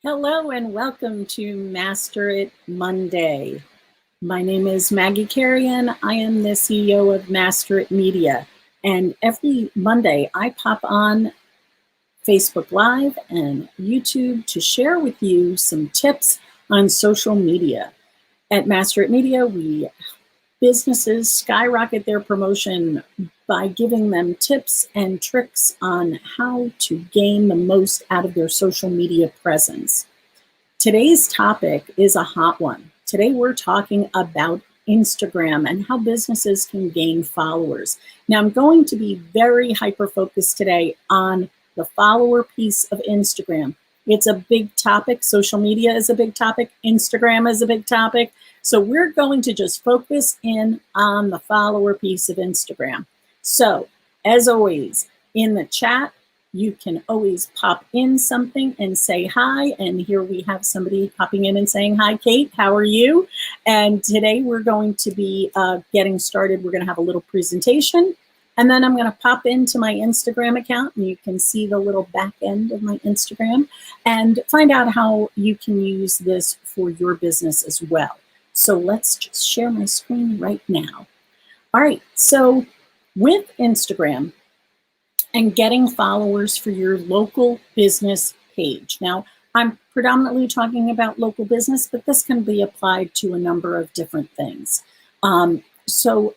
Hello and welcome to Master It Monday. My name is Maggie Carrion. I am the CEO of Master It Media. And every Monday I pop on Facebook Live and YouTube to share with you some tips on social media. At Master It Media, we businesses skyrocket their promotion by giving them tips and tricks on how to gain the most out of their social media presence. Today's topic is a hot one. Today we're talking about Instagram and how businesses can gain followers. Now I'm going to be very hyper-focused today on the follower piece of Instagram. It's a big topic. Social media is a big topic. Instagram is a big topic. So we're going to just focus in on the follower piece of Instagram. So as always, in the chat, you can always pop in something and say hi. And here we have somebody popping in and saying, hi, Kate, how are you? And today we're going to be getting started. We're going to have a little presentation. And then I'm going to pop into my Instagram account, and you can see the little back end of my Instagram and find out how you can use this for your business as well. So let's just share my screen right now. All right, so with Instagram and getting followers for your local business page. Now, I'm predominantly talking about local business, but this can be applied to a number of different things. So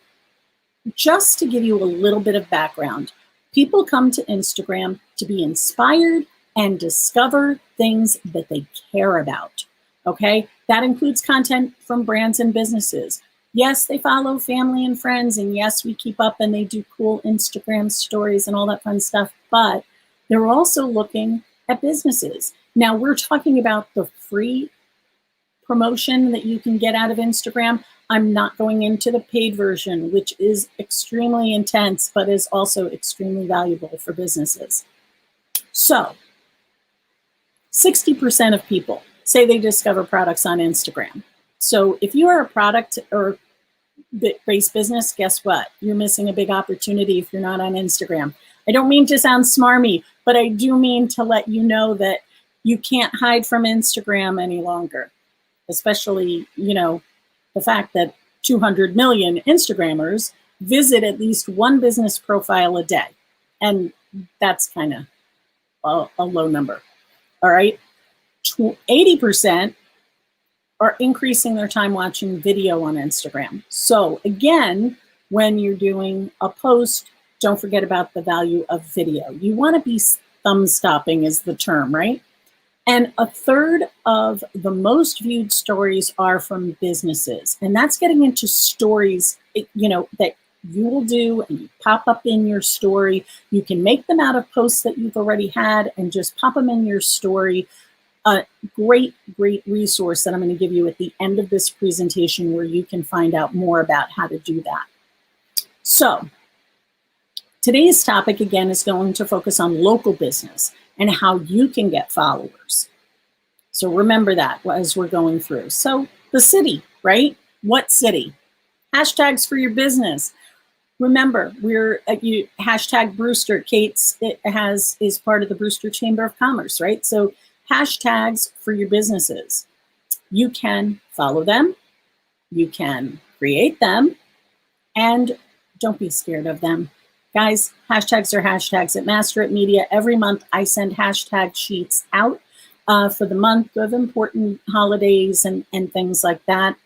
just to give you a little bit of background, people come to Instagram to be inspired and discover things that they care about, okay? That includes content from brands and businesses. Yes, they follow family and friends, and yes, we keep up and they do cool Instagram stories and all that fun stuff, but they're also looking at businesses. Now, we're talking about the free promotion that you can get out of Instagram. I'm not going into the paid version, which is extremely intense, but is also extremely valuable for businesses. So 60% of people say they discover products on Instagram. So if you are a product or based business, guess what? You're missing a big opportunity if you're not on Instagram. I don't mean to sound smarmy, but I do mean to let you know that you can't hide from Instagram any longer, especially, the fact that 200 million Instagrammers visit at least one business profile a day. And that's kind of a low number. All right. 80% are increasing their time watching video on Instagram. So again, when you're doing a post, don't forget about the value of video. You want to be thumb stopping is the term, right? And a third of the most viewed stories are from businesses. And that's getting into stories, that you will do and you pop up in your story. You can make them out of posts that you've already had and just pop them in your story. A great resource that I'm going to give you at the end of this presentation where you can find out more about how to do that. So today's topic, again, is going to focus on local business and how you can get followers. So remember that as we're going through. So the city, right? What city? Hashtags for your business. Remember, we're hashtag Brewster. Kate's is part of the Brewster Chamber of Commerce, right? So hashtags for your businesses. You can follow them, you can create them, and don't be scared of them. Guys, hashtags are hashtags. At Master It Media, every month I send hashtag sheets out for the month of important holidays and things like that,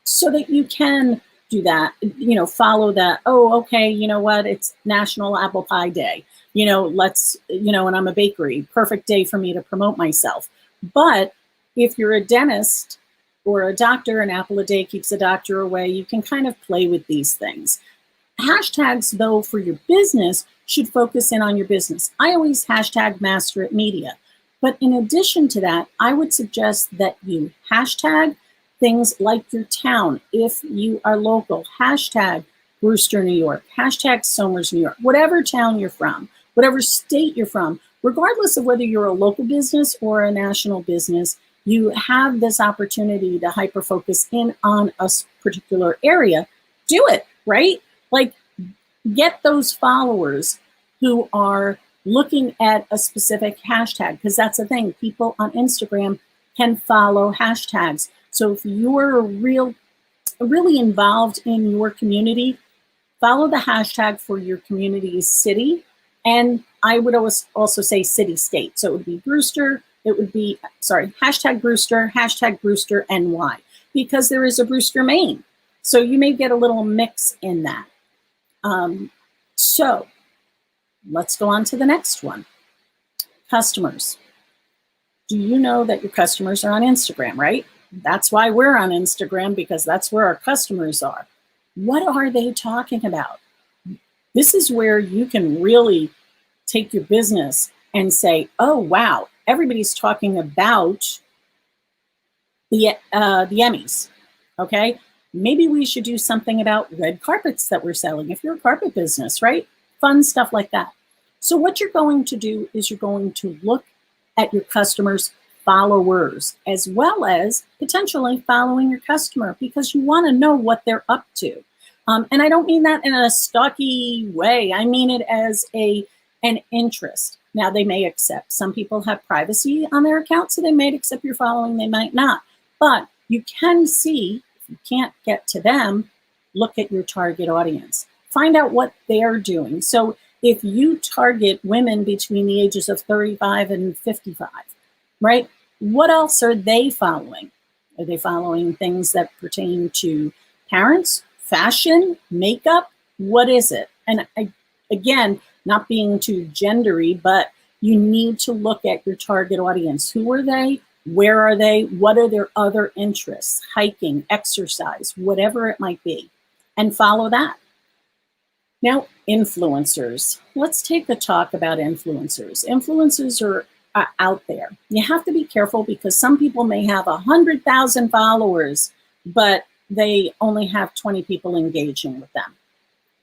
so that you can do that, follow that. Oh, okay, you know what? It's National Apple Pie Day. And I'm a bakery, perfect day for me to promote myself. But if you're a dentist or a doctor, an apple a day keeps a doctor away, you can kind of play with these things. Hashtags, though, for your business should focus in on your business. I always hashtag Master It Media. But in addition to that, I would suggest that you hashtag things like your town. If you are local, hashtag Brewster, New York, hashtag Somers, New York, whatever town you're from, whatever state you're from, regardless of whether you're a local business or a national business, you have this opportunity to hyper-focus in on a particular area. Do it, right? Like, get those followers who are looking at a specific hashtag, because that's the thing, people on Instagram can follow hashtags. So if you're really involved in your community, follow the hashtag for your community's city. And I would also say city state. So it would be Brewster, it would be, hashtag Brewster NY, because there is a Brewster, Maine. So you may get a little mix in that. So let's go on to the next one. Customers. Do you know that your customers are on Instagram, right? That's why we're on Instagram, because that's where our customers are. What are they talking about? This is where you can really take your business and say, oh, wow, everybody's talking about the Emmys, okay? Maybe we should do something about red carpets that we're selling if you're a carpet business, right? Fun stuff like that. So what you're going to do is you're going to look at your customers' followers, as well as potentially following your customer, because you want to know what they're up to. And I don't mean that in a stalky way. I mean it as an interest. Now, they may accept. Some people have privacy on their account, so they might accept your following, they might not. But you can see, if you can't get to them, look at your target audience. Find out what they're doing. So if you target women between the ages of 35 and 55, right? What else are they following? Are they following things that pertain to parents, fashion, makeup? What is it? And again, not being too gendery, but you need to look at your target audience. Who are they? Where are they? What are their other interests? Hiking, exercise, whatever it might be, and follow that. Now, influencers. Let's take a talk about influencers. Influencers are out there. You have to be careful, because some people may have 100,000 followers, but they only have 20 people engaging with them.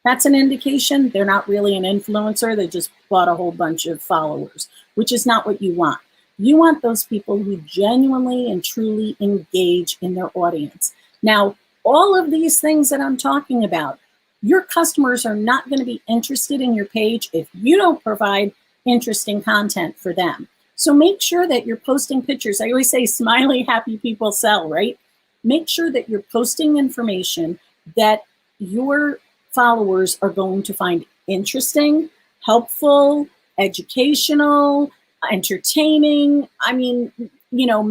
That's an indication they're not really an influencer. They just bought a whole bunch of followers, which is not what you want. You want those people who genuinely and truly engage in their audience. Now, all of these things that I'm talking about, your customers are not going to be interested in your page if you don't provide interesting content for them. So make sure that you're posting pictures. I always say smiley, happy people sell, right? Make sure that you're posting information that your followers are going to find interesting, helpful, educational, entertaining. I mean, you know,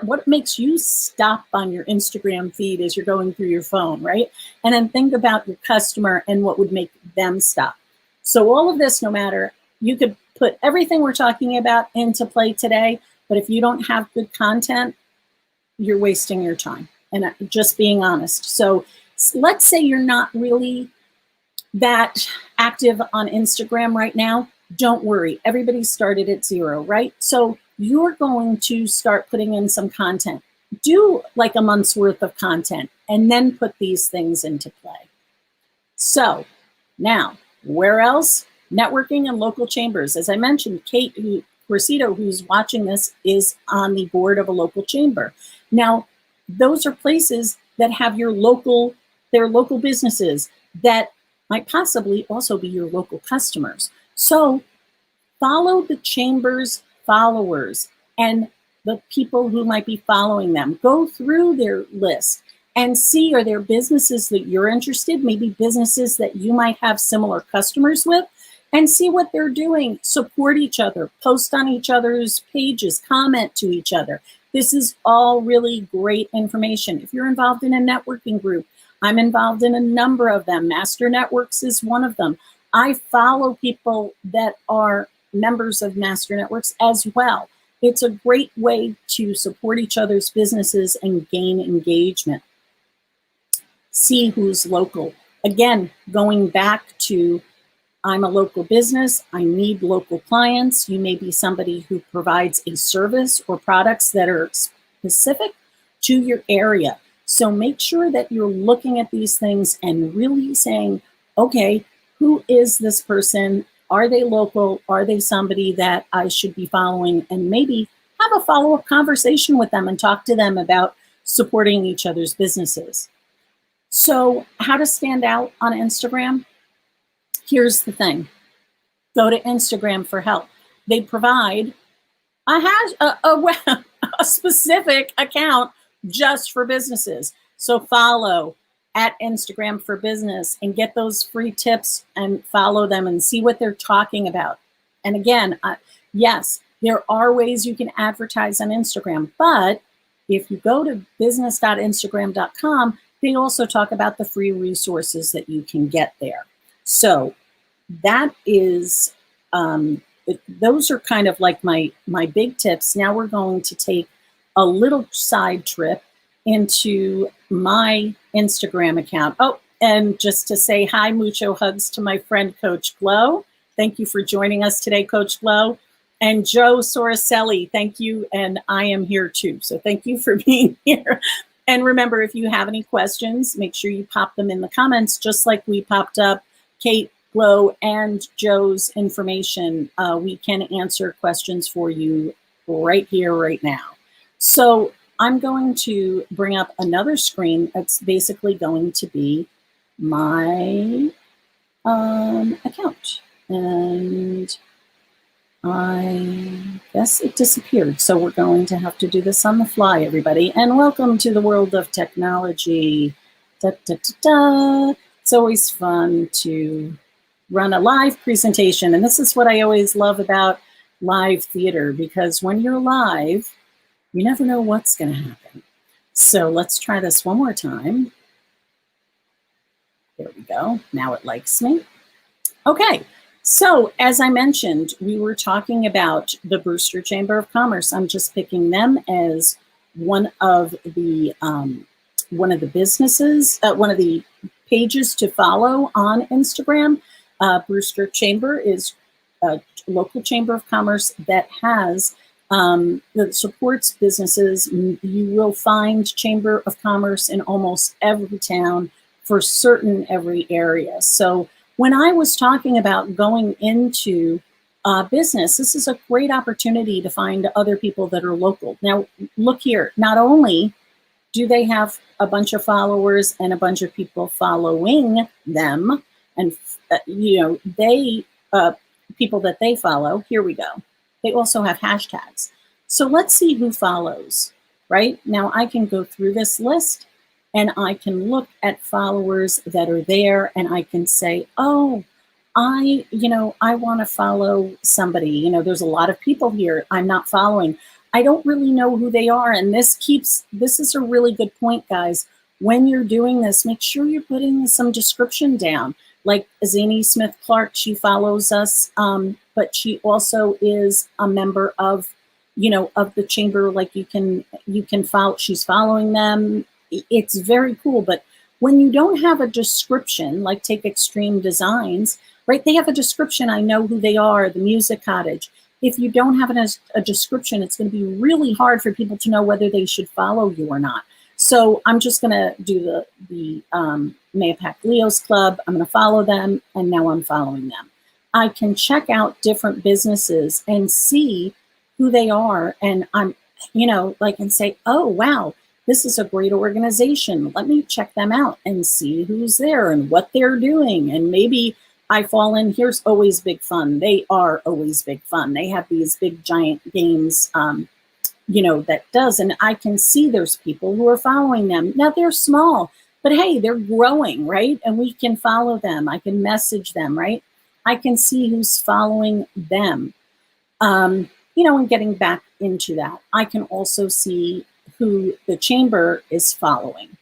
what makes you stop on your Instagram feed as you're going through your phone, right? And then think about your customer and what would make them stop. So all of this, no matter, you could put everything we're talking about into play today, but if you don't have good content, you're wasting your time. And just being honest. So let's say you're not really that active on Instagram right now. Don't worry. Everybody started at zero, right? So you're going to start putting in some content. Do like a month's worth of content and then put these things into play. So now, where else? Networking and local chambers. As I mentioned, Kate Corcito, who's watching this, is on the board of a local chamber. Now, those are places that have their local businesses that might possibly also be your local customers. So follow the chamber's followers and the people who might be following them. Go through their list and see, are there businesses that you're interested, maybe businesses that you might have similar customers with, and see what they're doing. Support each other, post on each other's pages, comment to each other. This is all really great information. If you're involved in a networking group, I'm involved in a number of them. Master Networks is one of them. I follow people that are members of Master Networks as well. It's a great way to support each other's businesses and gain engagement. See who's local. Again, going back to, I'm a local business, I need local clients. You may be somebody who provides a service or products that are specific to your area. So make sure that you're looking at these things and really saying, okay, who is this person? Are they local? Are they somebody that I should be following? And maybe have a follow-up conversation with them and talk to them about supporting each other's businesses. So how to stand out on Instagram? Here's the thing. Go to Instagram for help. They provide a specific account just for businesses. So follow at Instagram for Business and get those free tips and follow them and see what they're talking about. And again, yes, there are ways you can advertise on Instagram, but if you go to business.instagram.com, they also talk about the free resources that you can get there. So that is, those are kind of like my big tips. Now we're going to take a little side trip into my Instagram account. Oh, and just to say hi, mucho hugs to my friend, Coach Glow. Thank you for joining us today, Coach Glow. And Joe Soricelli, thank you. And I am here too. So thank you for being here. And remember, if you have any questions, make sure you pop them in the comments, just like we popped up Kate, Glow, and Joe's information. We can answer questions for you right here, right now. So I'm going to bring up another screen that's basically going to be my account. And I guess it disappeared. So we're going to have to do this on the fly, everybody. And welcome to the world of technology. Da, da, da, da. It's always fun to run a live presentation. And this is what I always love about live theater, because when you're live, you never know what's going to happen. So let's try this one more time. There we go. Now it likes me. Okay. So as I mentioned, we were talking about the Brewster Chamber of Commerce. I'm just picking them as one of the businesses, one of the pages to follow on Instagram. Brewster Chamber is a local chamber of commerce that has that supports businesses. You will find Chamber of Commerce in almost every town for certain every area. So when I was talking about going into business, this is a great opportunity to find other people that are local. Now, look here, not only do they have a bunch of followers and a bunch of people following them, and they people that they follow, here we go. They also have hashtags. So let's see who follows, right? Now I can go through this list and I can look at followers that are there and I can say, oh, I want to follow somebody. There's a lot of people here I'm not following. I don't really know who they are. And this is a really good point, guys. When you're doing this, make sure you're putting some description down. Like Zany Smith Clark, she follows us, but she also is a member of the chamber. Like you can follow, she's following them. It's very cool. But when you don't have a description, like take Extreme Designs, right? They have a description. I know who they are, the Music Cottage. If you don't have a description, it's going to be really hard for people to know whether they should follow you or not. So I'm just going to do the Mahopac Leos Club. I'm going to follow them, and now I'm following them. I can check out different businesses and see who they are, and I'm, and say, oh, wow, this is a great organization. Let me check them out and see who's there and what they're doing, and maybe I fall in. Here's Always Big Fun. They are always big fun. They have these big giant games, that does, and I can see there's people who are following them. Now they're small, but hey, they're growing, right? And we can follow them. I can message them, right? I can see who's following them. And getting back into that, I can also see who the chamber is following.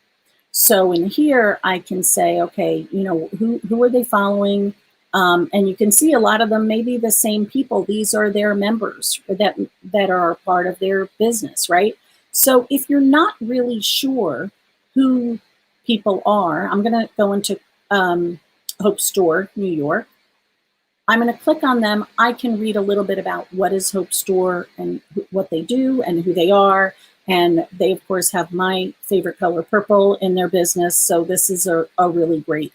So in here, I can say, okay, who are they following? And you can see a lot of them may be the same people. These are their members that are a part of their business, right? So if you're not really sure who people are, I'm going to go into Hope Store, New York. I'm going to click on them. I can read a little bit about what is Hope Store and what they do and who they are. And they, of course, have my favorite color, purple, in their business. So this is a really great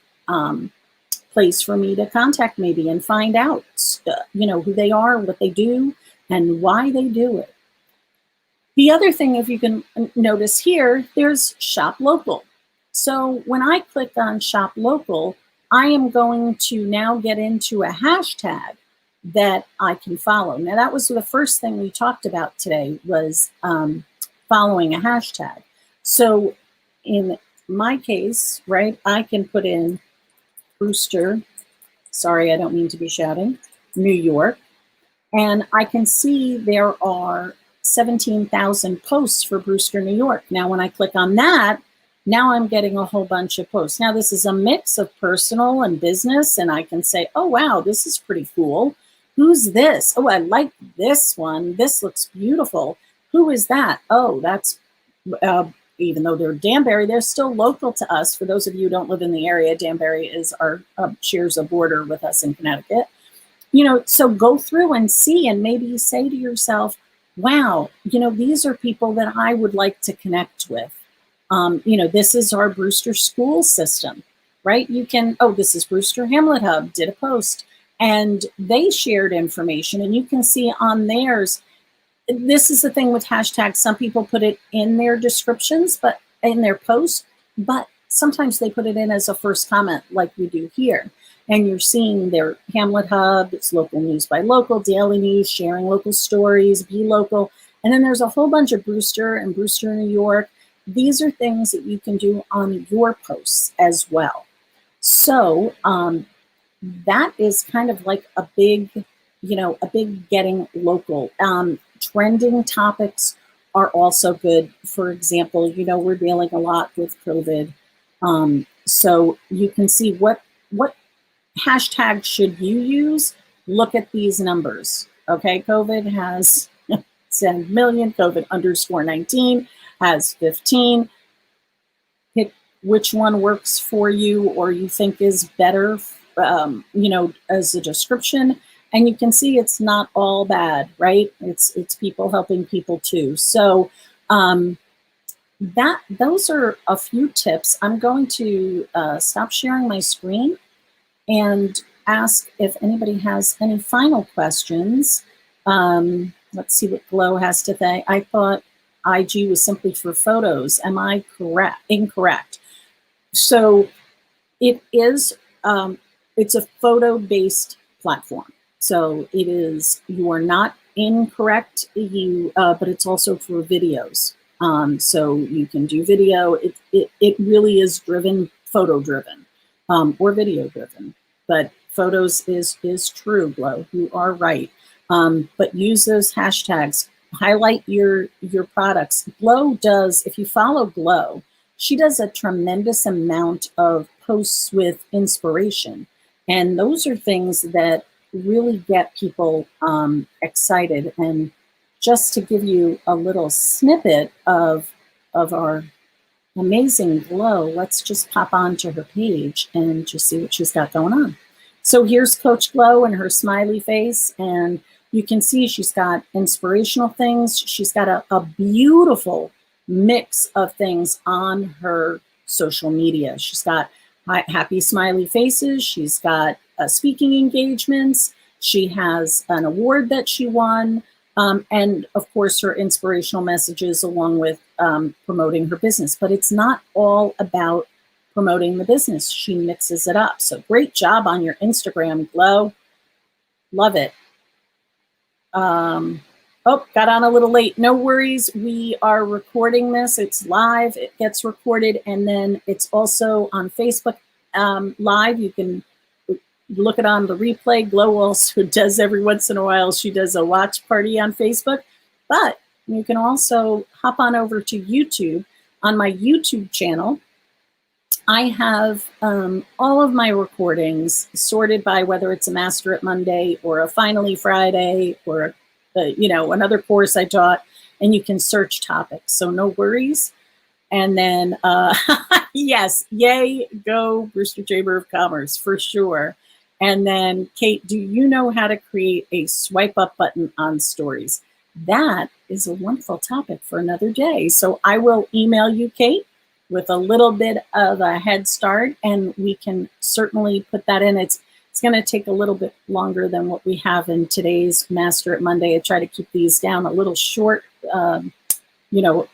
place for me to contact maybe and find out, who they are, what they do, and why they do it. The other thing, if you can notice here, there's Shop Local. So when I click on Shop Local, I am going to now get into a hashtag that I can follow. Now, that was the first thing we talked about today, was following a hashtag. So in my case, right, I can put in Brewster, sorry, I don't mean to be shouting, New York, and I can see there are 17,000 posts for Brewster, New York. Now, when I click on that, now I'm getting a whole bunch of posts. Now, this is a mix of personal and business, and I can say, oh, wow, this is pretty cool. Who's this? Oh, I like this one. This looks beautiful. Who is that? Oh, that's, even though they're Danbury, they're still local to us. For those of you who don't live in the area, Danbury is shares a border with us in Connecticut. You know, so go through and see, and maybe say to yourself, wow, you know, these are people that I would like to connect with. You know, this is our Brewster school system, right? You can, oh, this is Brewster Hamlet Hub, did a post, and they shared information, and you can see on theirs. This is the thing with hashtags. Some people put it in their descriptions, but in their post, but sometimes they put it in as a first comment like we do here. And you're seeing their Hamlet Hub, it's local news by local, daily news, sharing local stories, be local. And then there's a whole bunch of Brewster and Brewster, New York. These are things that you can do on your posts as well. So that is kind of like a big, you know, a big getting local. Trending topics are also good. For example, you know, we're dealing a lot with COVID. So you can see what hashtag should you use. Look at these numbers. Okay, COVID has 10 million, COVID underscore 19 has 15. Pick which one works for you or you think is better, you know, as a description. And you can see it's not all bad, right? It's people helping people too. So those are a few tips. I'm going to stop sharing my screen and ask if anybody has any final questions. Let's see what Glow has to say. I thought IG was simply for photos. Am I correct? Incorrect. So it is, it's a photo-based platform. So it is, you are not incorrect, but it's also for videos. So you can do video. It really is driven, photo driven, or video driven. But photos is true, Glow. You are right. But use those hashtags. Highlight your products. Glow does, if you follow Glow, she does a tremendous amount of posts with inspiration. And those are things that really get people excited. And just to give you a little snippet of our amazing Glow, let's just pop onto her page and just see what she's got going on. So here's Coach Glow and her smiley face, and you can see she's got inspirational things. She's got a beautiful mix of things on her social media. She's got happy smiley faces. She's got speaking engagements. She has an award that she won. And of course, her inspirational messages along with promoting her business. But it's not all about promoting the business. She mixes it up. So great job on your Instagram, Glow. Love it. Oh, got on a little late. No worries. We are recording this. It's live. It gets recorded. And then it's also on Facebook Live. You can look it on the replay. Glow also does every once in a while. She does a watch party on Facebook. But you can also hop on over to YouTube. On my YouTube channel, I have all of my recordings sorted by whether it's a Master It Monday or a Finally Friday or you know, another course I taught, and you can search topics. So no worries. And then, yes, yay, go Brewster Chamber of Commerce for sure. And then, Kate, do you know how to create a swipe up button on stories? That is a wonderful topic for another day. So I will email you, Kate, with a little bit of a head start, and we can certainly put that in. It's going to take a little bit longer than what we have in today's Master It Monday. I try to keep these down a little short, you know,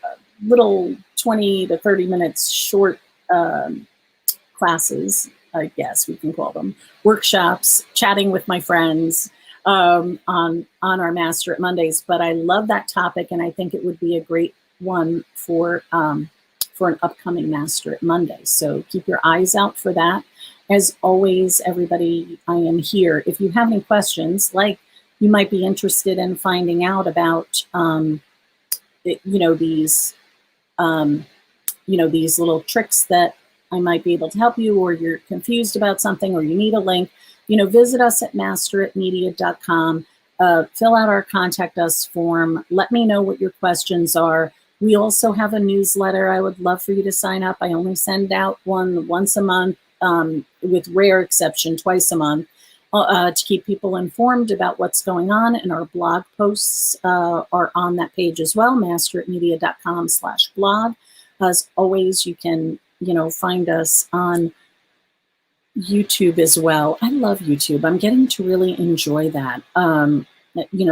little 20 to 30 minutes short classes, I guess we can call them, workshops, chatting with my friends. on our Master It Mondays. But I love that topic, and I think it would be a great one for an upcoming Master It Monday. So keep your eyes out for that. As always, everybody, I am here. If you have any questions, like you might be interested in finding out about, these little tricks that I might be able to help you, or you're confused about something, or you need a link, visit us at masteritmedia.com, fill out our contact us form, let me know what your questions are. We also have a newsletter. I would love for you to sign up. I only send out one once a month, with rare exception, twice a month, to keep people informed about what's going on. And our blog posts are on that page as well, masteritmedia.com/blog. As always, you can, find us on YouTube as well. I love YouTube. I'm getting to really enjoy that.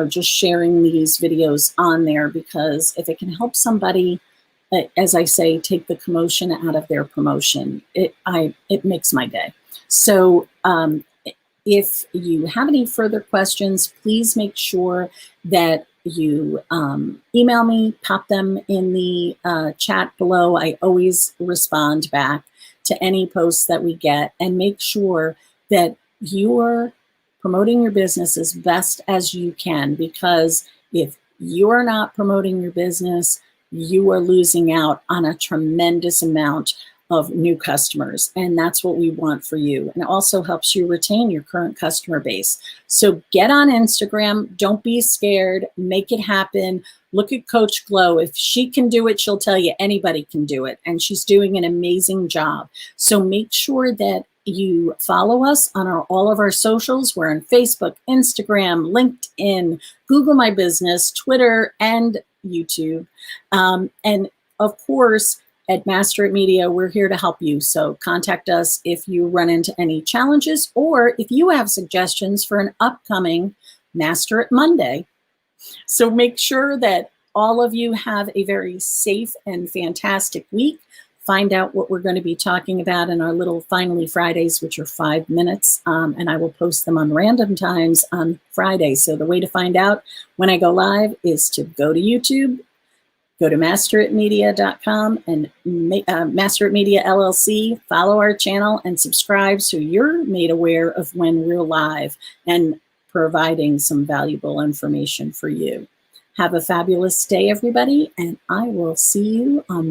Just sharing these videos on there, because if it can help somebody, as I say, take the commotion out of their promotion, it makes my day. So if you have any further questions, please make sure that you email me, pop them in the chat below. I always respond back to any posts that we get, and make sure that you're promoting your business as best as you can, because if you are not promoting your business, you are losing out on a tremendous amount of new customers. And that's what we want for you. And it also helps you retain your current customer base. So get on Instagram. Don't be scared. Make it happen. Look at Coach Glow. If she can do it, she'll tell you anybody can do it. And she's doing an amazing job. So make sure that you follow us on all of our socials. We're on Facebook, Instagram, LinkedIn, Google My Business, Twitter, and YouTube. And of course, at Master It Media, we're here to help you. So contact us if you run into any challenges, or if you have suggestions for an upcoming Master It Monday. So make sure that all of you have a very safe and fantastic week. Find out what we're going to be talking about in our little Finally Fridays, which are 5 minutes, and I will post them on random times on Friday. So the way to find out when I go live is to go to YouTube, go to masteritmedia.com and Master It Media LLC, follow our channel and subscribe so you're made aware of when we're live and providing some valuable information for you. Have a fabulous day, everybody, and I will see you on